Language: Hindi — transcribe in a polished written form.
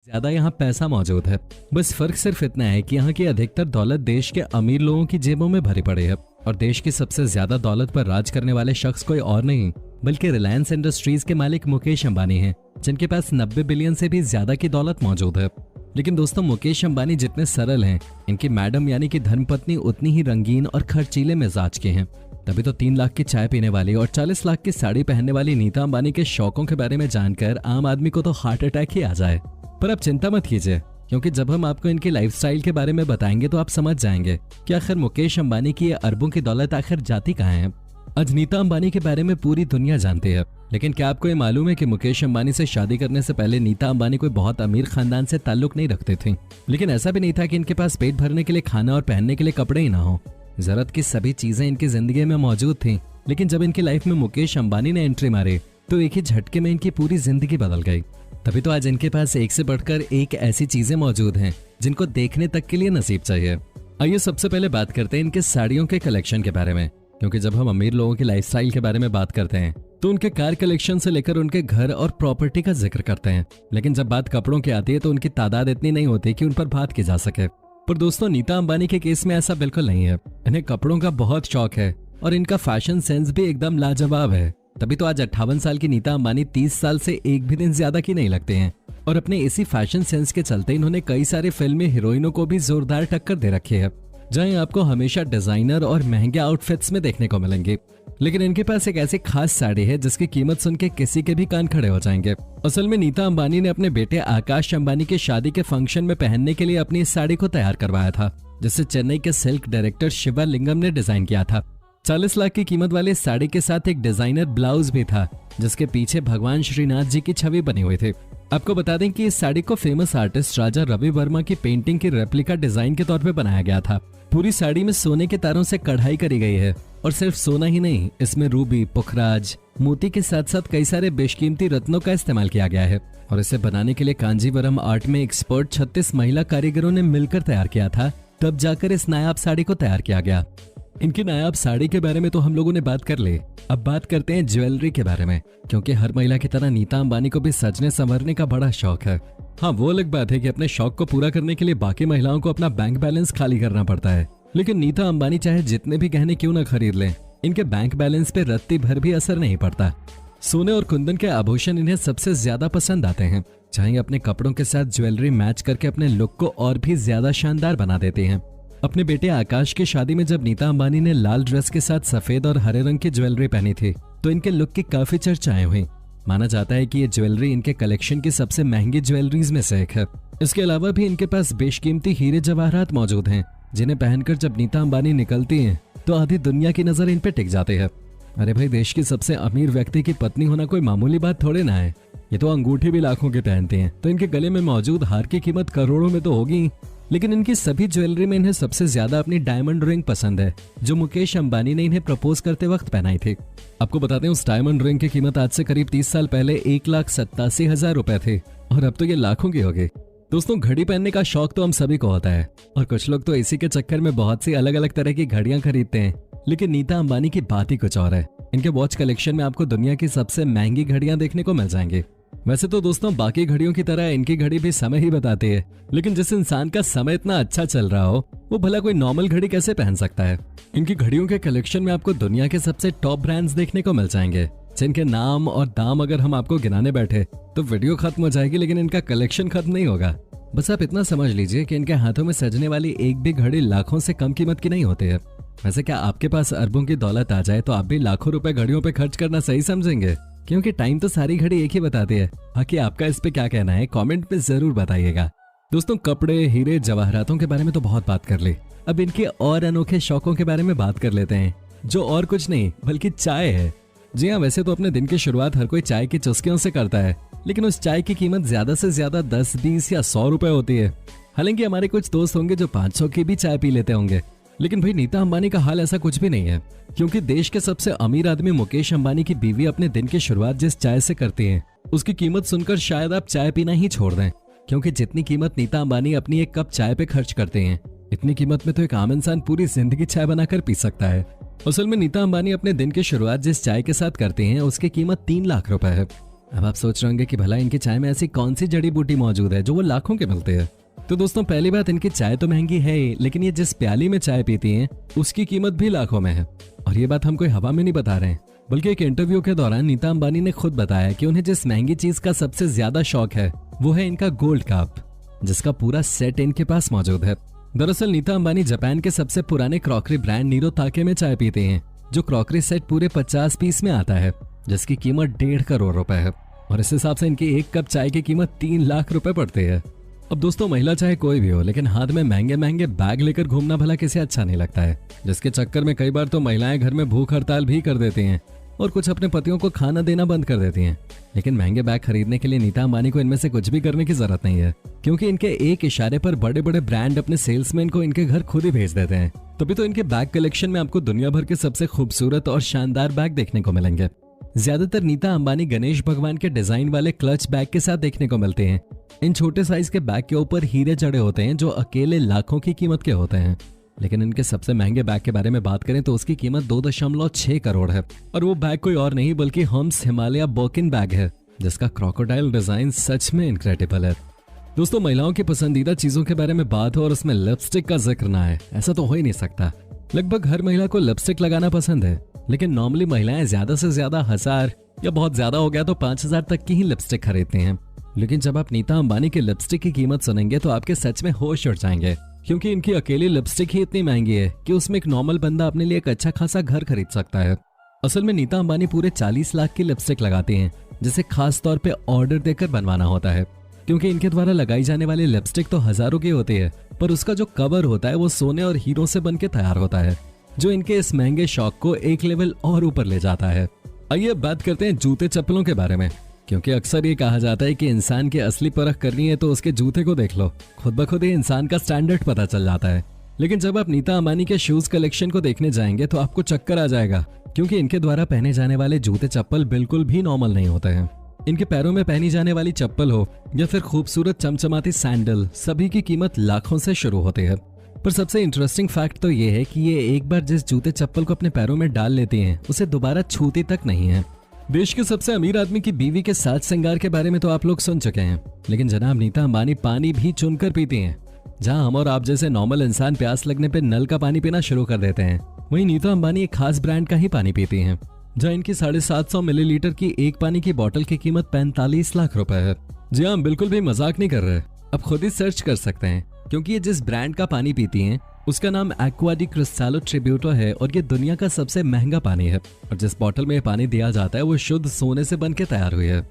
ज्यादा यहाँ पैसा मौजूद है। बस फर्क सिर्फ इतना है कि यहाँ की अधिकतर दौलत देश के अमीर लोगों की जेबों में भरी पड़ी है और देश की सबसे ज्यादा दौलत पर राज करने वाले शख्स कोई और नहीं बल्कि रिलायंस इंडस्ट्रीज के मालिक मुकेश अंबानी हैं, जिनके पास 90 बिलियन से भी ज्यादा की दौलत मौजूद है। लेकिन दोस्तों, मुकेश अंबानी जितने सरल हैं, इनकी मैडम यानी कि धर्मपत्नी उतनी ही रंगीन और खर्चीले मिजाज की हैं। तभी तो 3 लाख की चाय पीने वाली और 40 लाख की साड़ी पहनने वाली नीता अंबानी के शौकों के बारे में जानकर आम आदमी को तो हार्ट अटैक ही आ जाए। पर आप चिंता मत कीजिए, क्योंकि जब हम आपको इनकी लाइफस्टाइल के बारे में बताएंगे तो आप समझ जाएंगे कि आखिर मुकेश अंबानी की ये अरबों की दौलत आखिर जाती कहाँ है। आज नीता अंबानी के बारे में पूरी दुनिया जानती है, लेकिन क्या आपको ये मालूम है कि मुकेश अंबानी से शादी करने से पहले नीता अंबानी कोई बहुत अमीर खानदान से ताल्लुक नहीं रखते थे। लेकिन ऐसा भी नहीं था कि इनके पास पेट भरने के लिए खाना और पहनने के लिए कपड़े ही ना हो। जरूरत की सभी चीजें इनकी जिंदगी में मौजूद थी। लेकिन जब इनकी लाइफ में मुकेश अंबानी ने एंट्री मारी तो एक ही झटके में इनकी पूरी जिंदगी बदल गई। तभी तो आज इनके पास एक से बढ़कर एक ऐसी चीजें मौजूद हैं जिनको देखने तक के लिए नसीब चाहिए। आइए सबसे पहले बात करते हैं इनके साड़ियों के कलेक्शन के बारे में, क्योंकि जब हम अमीर लोगों की लाइफस्टाइल के बारे में बात करते हैं तो उनके कार कलेक्शन से लेकर उनके घर और प्रॉपर्टी का जिक्र करते हैं। लेकिन जब बात कपड़ों की आती है तो उनकी तादाद इतनी नहीं होती कि उन पर बात की जा सके। पर दोस्तों, नीता अंबानी के केस में ऐसा बिल्कुल नहीं है। इन्हें कपड़ों का बहुत शौक है और इनका फैशन सेंस भी एकदम लाजवाब है। तभी तो आज 58 साल की नीता अंबानी 30 साल से एक भी दिन ज्यादा की नहीं लगते हैं और अपने इसी फैशन सेंस के चलते इन्होंने कई सारे फिल्मी हीरोइनों को भी जोरदार टक्कर दे रखी है, जहां आपको हमेशा डिजाइनर और महंगे आउटफिट्स में देखने को मिलेंगे। लेकिन इनके पास एक ऐसी खास साड़ी है जिसकी कीमत सुन के किसी के भी कान खड़े हो जाएंगे। असल में नीता अंबानी ने अपने बेटे आकाश अंबानी के शादी के फंक्शन में पहनने के लिए अपनी इस साड़ी को तैयार करवाया था, जिसे चेन्नई के सिल्क डायरेक्टर शिवा लिंगम ने डिजाइन किया था। 40 लाख की कीमत वाली साड़ी के साथ एक डिजाइनर ब्लाउज भी था, जिसके पीछे भगवान श्रीनाथ जी की छवि बनी हुई थी। आपको बता दें कि इस साड़ी को फेमस आर्टिस्ट राजा रवि वर्मा की पेंटिंग की रेप्लिका डिजाइन के तौर पे बनाया गया था। पूरी साड़ी में सोने के तारों से कढ़ाई करी गई है और सिर्फ सोना ही नहीं, इसमें रूबी, पुखराज, मोती के साथ साथ कई सारे बेशकीमती रत्नों का इस्तेमाल किया गया है। और इसे बनाने के लिए कांजीवरम आर्ट में एक्सपर्ट 36 महिला कारीगरों ने मिलकर तैयार किया था। तब जाकर इस नायाब साड़ी को तैयार किया गया। इनकी नायाब साड़ी के बारे में तो हम लोगों ने बात कर ली। अब बात करते हैं ज्वेलरी के बारे में, क्योंकि हर महिला की तरह नीता अंबानी को भी सजने संवरने का बड़ा शौक है। हाँ, वो अलग बात है कि अपने शौक को पूरा करने के लिए बाकी महिलाओं को अपना बैंक बैलेंस खाली करना पड़ता है। लेकिन नीता अंबानी चाहे जितने भी गहने क्यों न खरीद लें, इनके बैंक बैलेंस पे रत्ती भर भी असर नहीं पड़ता। सोने और कुंदन के आभूषण इन्हें सबसे ज्यादा पसंद आते हैं, चाहे अपने कपड़ों के साथ ज्वेलरी मैच करके अपने लुक को और भी ज्यादा शानदार बना देते हैं। अपने बेटे आकाश की शादी में जब नीता अंबानी ने लाल ड्रेस के साथ सफेद और हरे रंग की ज्वेलरी पहनी थी तो इनके लुक की काफी चर्चाएं हुई। माना जाता है कि ये ज्वेलरी इनके कलेक्शन की सबसे महंगी ज्वेलरीज में से एक है। इसके अलावा भी इनके पास बेशकीमती हीरे जवाहरात मौजूद हैं, जिन्हें पहनकर जब नीता अंबानी निकलती हैं तो आधी दुनिया की नजर इन पे टिक जाती है। अरे भाई, देश की सबसे अमीर व्यक्ति की पत्नी होना कोई मामूली बात थोड़े ना है। ये तो अंगूठी भी लाखों के पहनते हैं, तो इनके गले में मौजूद हार की कीमत करोड़ों में तो होगी। लेकिन इनकी सभी ज्वेलरी में इन्हें सबसे ज्यादा अपनी डायमंड रिंग पसंद है, जो मुकेश अंबानी ने इन्हें प्रपोज करते वक्त पहनाई थी। आपको बताते हैं, उस डायमंड रिंग की कीमत आज से करीब 30 साल पहले 1,87,000 रुपए थी और अब तो ये लाखों की हो गई। दोस्तों, घड़ी पहनने का शौक तो हम सभी को होता है और कुछ लोग तो इसी के चक्कर में बहुत सी अलग अलग तरह की घड़ियां खरीदते हैं। लेकिन नीता अंबानी की बात ही कुछ और है। इनके वॉच कलेक्शन में आपको दुनिया की सबसे महंगी घड़ियां देखने को मिल जाएंगी। वैसे तो दोस्तों, बाकी घड़ियों की तरह इनकी घड़ी भी समय ही बताती है, लेकिन जिस इंसान का समय इतना अच्छा चल रहा हो वो भला कोई नॉर्मल घड़ी कैसे पहन सकता है। इनकी घड़ियों के कलेक्शन में आपको दुनिया के सबसे टॉप ब्रांड्स देखने को मिल जाएंगे, जिनके नाम और दाम अगर हम आपको गिनाने बैठे तो वीडियो खत्म हो जाएगी, लेकिन इनका कलेक्शन खत्म नहीं होगा। बस आप इतना समझ लीजिए कि इनके हाथों में सजने वाली एक भी घड़ी लाखों से कम कीमत की नहीं होती है। वैसे क्या आपके पास अरबों की दौलत आ जाए तो आप भी लाखों रुपए घड़ियों पे खर्च करना सही समझेंगे? क्योंकि टाइम तो सारी घड़ी एक ही बताती है। बाकी आपका इस पे क्या कहना है, कमेंट में जरूर बताइएगा। दोस्तों, कपड़े, हीरे, जवाहरातों के बारे में तो बहुत बात कर ली। अब इनके और अनोखे शौकों के बारे में बात कर लेते हैं, जो और कुछ नहीं बल्कि चाय है। जी हाँ, वैसे तो अपने दिन की शुरुआत हर कोई चाय की चुस्कियों से करता है, लेकिन उस चाय की कीमत ज्यादा से ज्यादा 10, 20 या 100 रुपए होती है। हालांकि हमारे कुछ दोस्त होंगे जो 500 की भी चाय पी लेते होंगे, लेकिन भाई नीता अंबानी का हाल ऐसा कुछ भी नहीं है, क्योंकि देश के सबसे अमीर आदमी मुकेश अंबानी की बीवी अपने दिन की शुरुआत जिस चाय से करती है उसकी कीमत सुनकर शायद आप चाय पीना ही छोड़ दें, क्योंकि जितनी कीमत नीता अंबानी अपनी एक कप चाय पे खर्च करते हैं, इतनी कीमत में तो एक आम इंसान पूरी जिंदगी चाय बनाकर पी सकता है। असल में नीता अंबानी अपने दिन की शुरुआत जिस चाय के साथ करते हैं उसकी कीमत 3 लाख रुपए है। अब आप सोच रहे होंगे कि भला इनकी चाय में ऐसी कौन सी जड़ी बूटी मौजूद है जो वो लाखों के मिलते हैं। तो दोस्तों पहली बात, इनकी चाय तो महंगी है ही, लेकिन ये जिस प्याली में चाय पीती हैं उसकी कीमत भी लाखों में है। और ये बात हम कोई हवा में नहीं बता रहे हैं, बल्कि एक इंटरव्यू के दौरान नीता अंबानी ने खुद बताया कि उन्हें जिस महंगी चीज का सबसे ज्यादा शौक है वो है इनका गोल्ड कप, जिसका पूरा सेट इनके पास मौजूद है। दरअसल नीता अंबानी जापान के सबसे पुराने क्रॉकरी ब्रांड नीरो ताके में चाय पीते हैं, जो क्रॉकरी सेट पूरे 50 पीस में आता है, जिसकी कीमत 1.5 करोड़ रुपए है। और इस हिसाब से इनकी एक कप चाय की कीमत 3 लाख रुपए पड़ती है। अब दोस्तों महिला चाहे कोई भी हो, लेकिन हाथ में महंगे महंगे बैग लेकर घूमना भला किसे अच्छा नहीं लगता है, जिसके चक्कर में कई बार तो महिलाएं घर में भूख हड़ताल भी कर देती हैं और कुछ अपने पतियों को खाना देना बंद कर देती हैं। लेकिन महंगे बैग खरीदने के लिए नीता अंबानी को इनमें से कुछ भी करने की जरूरत नहीं है, क्योंकि इनके एक इशारे पर बड़े बड़े ब्रांड अपने सेल्समैन को इनके घर खुद ही भेज देते हैं। तभी तो इनके बैग कलेक्शन में आपको दुनिया भर के सबसे खूबसूरत और शानदार बैग देखने को मिलेंगे। ज्यादातर नीता अंबानी गणेश भगवान के डिजाइन वाले क्लच बैग के साथ देखने को मिलते हैं। इन छोटे साइज के बैग के ऊपर हीरे जड़े होते हैं, जो अकेले लाखों की कीमत के होते हैं। लेकिन इनके सबसे महंगे बैग के बारे में बात करें तो उसकी कीमत 2.6 करोड़ है, और वो बैग कोई और नहीं बल्कि हम्स हिमालय बर्किन बैग है, जिसका क्रोकोडाइल डिजाइन सच में इनक्रेडिबल है। दोस्तों महिलाओं की पसंदीदा चीजों के बारे में बात हो और उसमें लिपस्टिक का जिक्र ना है, ऐसा तो हो ही नहीं सकता। लगभग हर महिला को लिपस्टिक लगाना पसंद है, लेकिन नॉर्मली महिलाएं ज्यादा से ज्यादा 1000 या बहुत ज्यादा हो गया तो 5000 तक की ही लिपस्टिक खरीदती हैं। लेकिन जब आप नीता अंबानी की लिपस्टिक की कीमत सुनेंगे तो आपके सच में होश उड़ जाएंगे, क्योंकि इनकी अकेली लिपस्टिक ही इतनी महंगी है कि उसमें एक नॉर्मल बंदा अपने लिए एक अच्छा खासा घर खरीद सकता है। असल में नीता अंबानी पूरे 40 लाख की लिपस्टिक लगाती हैं, जिसे खास तौर पे ऑर्डर देकर बनवाना होता है, क्योंकि इनके द्वारा लगाई जाने वाली लिपस्टिक तो हजारों की होती है, पर उसका जो कवर होता है वो सोने और हीरो से बनके तैयार होता है, जो इनके इस महंगे शौक को एक लेवल और ऊपर ले जाता है। आइए बात करते हैं जूते चप्पलों के बारे में, क्योंकि अक्सर ये कहा जाता है कि इंसान की असली परख करनी है तो उसके जूते को देख लो, खुद ब खुद ही इंसान का स्टैंडर्ड पता चल जाता है। लेकिन जब आप नीता अंबानी के शूज कलेक्शन को देखने जाएंगे तो आपको चक्कर आ जाएगा, क्योंकि इनके द्वारा पहने जाने वाले जूते चप्पल बिल्कुल भी नॉर्मल नहीं होते हैं। इनके पैरों में पहनी जाने वाली चप्पल हो या फिर खूबसूरत चमचमाती सैंडल, सभी की कीमत लाखों से शुरू होती है। पर सबसे इंटरेस्टिंग फैक्ट तो ये है कि ये एक बार जिस जूते चप्पल को अपने पैरों में डाल लेती हैं, उसे दोबारा छूती तक नहीं है। देश के सबसे अमीर आदमी की बीवी के साज श्रृंगार के बारे में तो आप लोग सुन चुके हैं, लेकिन जनाब नीता अंबानी पानी भी चुनकर पीती हैं। जहां हम और आप जैसे नॉर्मल इंसान प्यास लगने पे नल का पानी पीना शुरू कर देते हैं, वहीं नीता अंबानी एक खास ब्रांड का ही पानी पीती हैं, जहां इनकी 750 मिलीलीटर की एक पानी की बोतल की कीमत 45 लाख रुपए है। जी हाँ, बिल्कुल भी मजाक नहीं कर रहे, अब खुद ही सर्च कर सकते हैं, क्योंकि ये जिस ब्रांड का पानी पीती हैं उसका नाम एक्वा डी क्रिस्टालो ट्रिब्यूटो है, और ये दुनिया का सबसे महंगा पानी है। और जिस बोतल में ये पानी दिया जाता है वो शुद्ध सोने से बनके तैयार हुई है।